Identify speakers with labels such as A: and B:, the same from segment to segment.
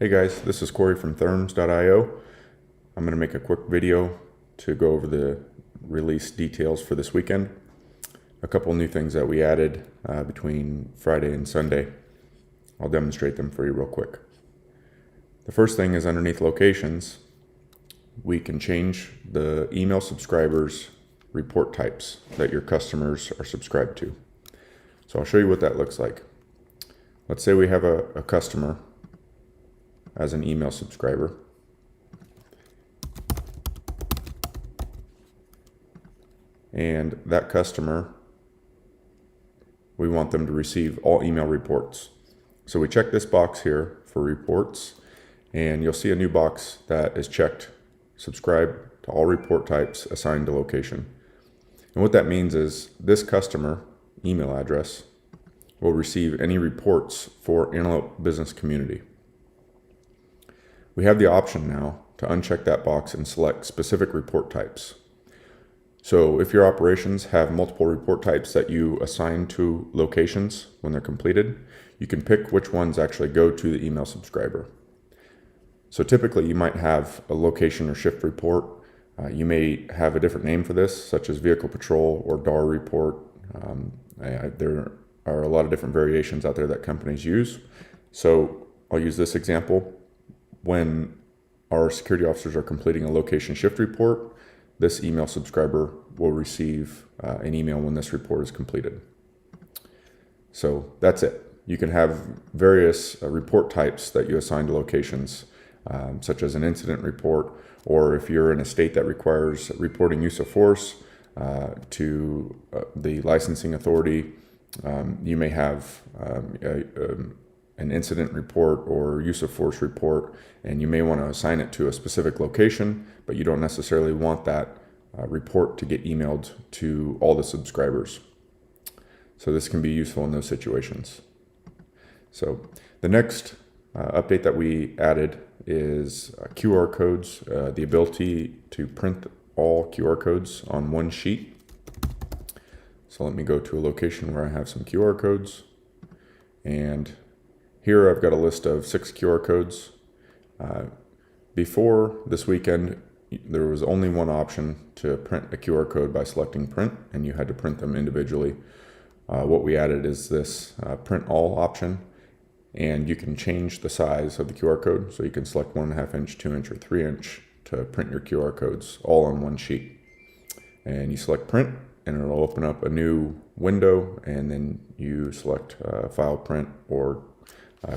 A: Hey guys, this is Corey from THERMS.io. I'm going to make a quick video to go over the release details for this weekend. A couple new things that we added between Friday and Sunday. I'll demonstrate them for you real quick. The first thing is underneath locations, we can change the email subscribers report types that your customers are subscribed to. So I'll show you what that looks like. Let's say we have a customer as an email subscriber. And that customer, we want them to receive all email reports. So we check this box here for reports, and you'll see a new box that is checked, subscribe to all report types assigned to location. And what that means is this customer email address will receive any reports for Antelope Business Community. We have the option now to uncheck that box and select specific report types. So if your operations have multiple report types that you assign to locations when they're completed, you can pick which ones actually go to the email subscriber. So typically you might have a location or shift report. You may have a different name for this, such as vehicle patrol or DAR report. There are a lot of different variations out there that companies use. So I'll use this example. When our security officers are completing a location shift report, this email subscriber will receive an email when this report is completed. So that's it. You can have various report types that you assign to locations, such as an incident report, or if you're in a state that requires reporting use of force to the licensing authority, you may have an incident report or use of force report, and you may want to assign it to a specific location, but you don't necessarily want that report to get emailed to all the subscribers. So this can be useful in those situations. So the next update that we added is QR codes, the ability to print all QR codes on one sheet. So let me go to a location where I have some QR codes, and here I've got a list of 6 QR codes. Before this weekend, there was only one option to print a QR code by selecting print, and you had to print them individually. What we added is this print all option, and you can change the size of the QR code. So you can select 1.5 inch, 2 inch, or 3 inch to print your QR codes all on one sheet. And you select print, and it'll open up a new window, and then you select file print or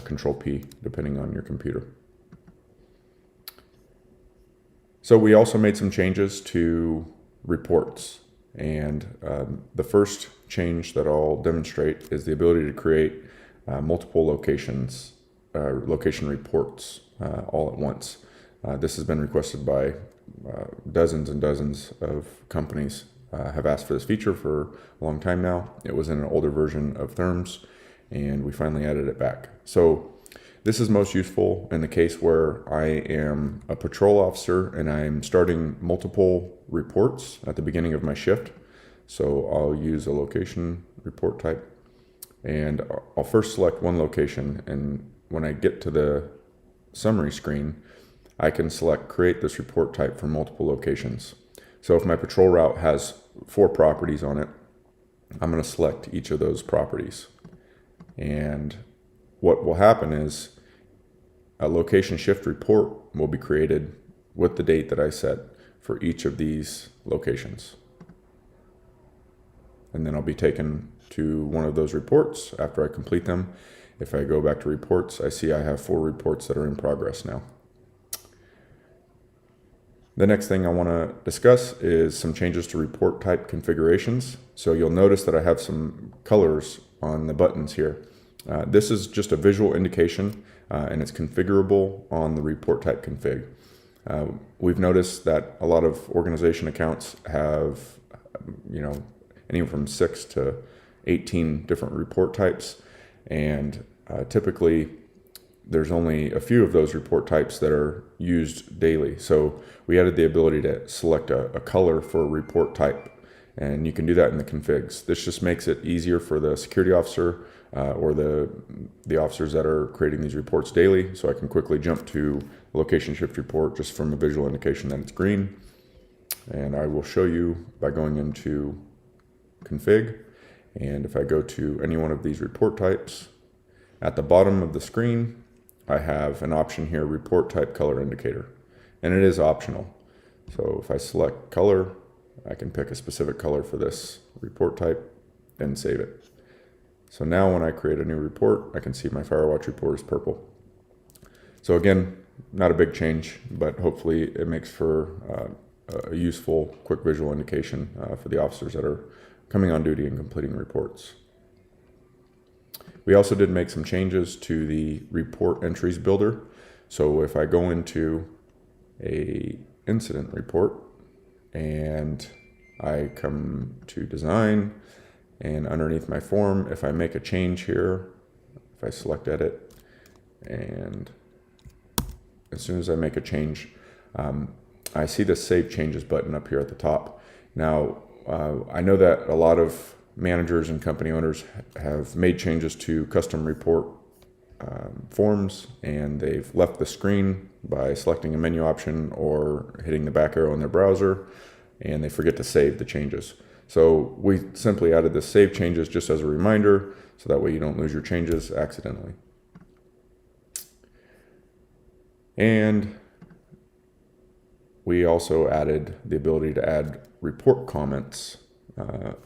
A: Control P, depending on your computer. So we also made some changes to reports, and the first change that I'll demonstrate is the ability to create multiple location reports all at once. This has been requested by dozens and dozens of companies. Have asked for this feature for a long time now. It was in an older version of THERMS, and we finally added it back. So this is most useful in the case where I am a patrol officer and I'm starting multiple reports at the beginning of my shift. So I'll use a location report type, and I'll first select one location, and when I get to the summary screen, I can select create this report type for multiple locations. So if my patrol route has 4 properties on it, I'm going to select each of those properties. And what will happen is a location shift report will be created with the date that I set for each of these locations. And then I'll be taken to one of those reports after I complete them. If I go back to reports, I see I have 4 reports that are in progress now. The next thing I want to discuss is some changes to report type configurations. So you'll notice that I have some colors on the buttons here. This is just a visual indication, and it's configurable on the report type config. We've noticed that a lot of organization accounts have, anywhere from 6 to 18 different report types, and typically there's only a few of those report types that are used daily. So we added the ability to select a color for a report type, And you can do that in the configs. This just makes it easier for the security officer or the officers that are creating these reports daily. So I can quickly jump to location shift report just from a visual indication that it's green. And I will show you by going into config. And if I go to any one of these report types, at the bottom of the screen, I have an option here, report type color indicator. And it is optional. So if I select color, I can pick a specific color for this report type and save it. So now when I create a new report, I can see my Firewatch report is purple. So again, not a big change, but hopefully it makes for a useful, quick visual indication for the officers that are coming on duty and completing reports. We also did make some changes to the report entries builder. So if I go into a incident report and I come to design, and underneath my form, if I make a change here, if I select edit, and as soon as I make a change, I see the save changes button up here at the top. Now, I know that a lot of managers and company owners have made changes to custom report forms, and they've left the screen by selecting a menu option or hitting the back arrow in their browser, and they forget to save the changes. So we simply added the save changes just as a reminder, so that way you don't lose your changes accidentally. And we also added the ability to add report comments.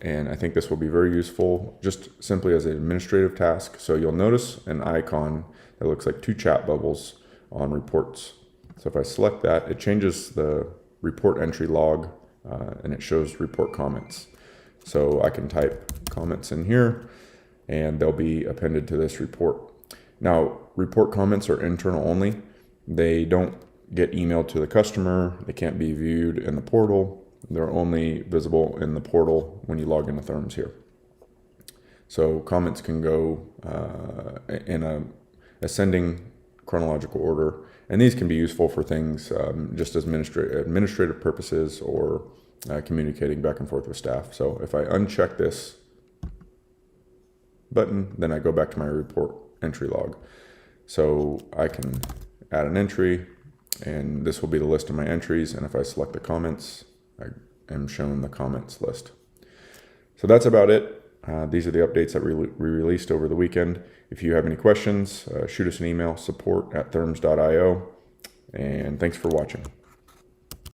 A: And I think this will be very useful just simply as an administrative task. So you'll notice an icon that looks like two chat bubbles on reports. So if I select that, it changes the report entry log and it shows report comments. So I can type comments in here and they'll be appended to this report. Now, report comments are internal only. They don't get emailed to the customer. They can't be viewed in the portal. They're only visible in the portal when you log into THERMS here. So comments can go in a ascending chronological order, and these can be useful for things just as administrative purposes or communicating back and forth with staff. So if I uncheck this button, then I go back to my report entry log. So I can add an entry, and this will be the list of my entries. And if I select the comments, I am shown the comments list. So that's about it. These are the updates that we released over the weekend. If you have any questions, shoot us an email, support@therms.io. And thanks for watching.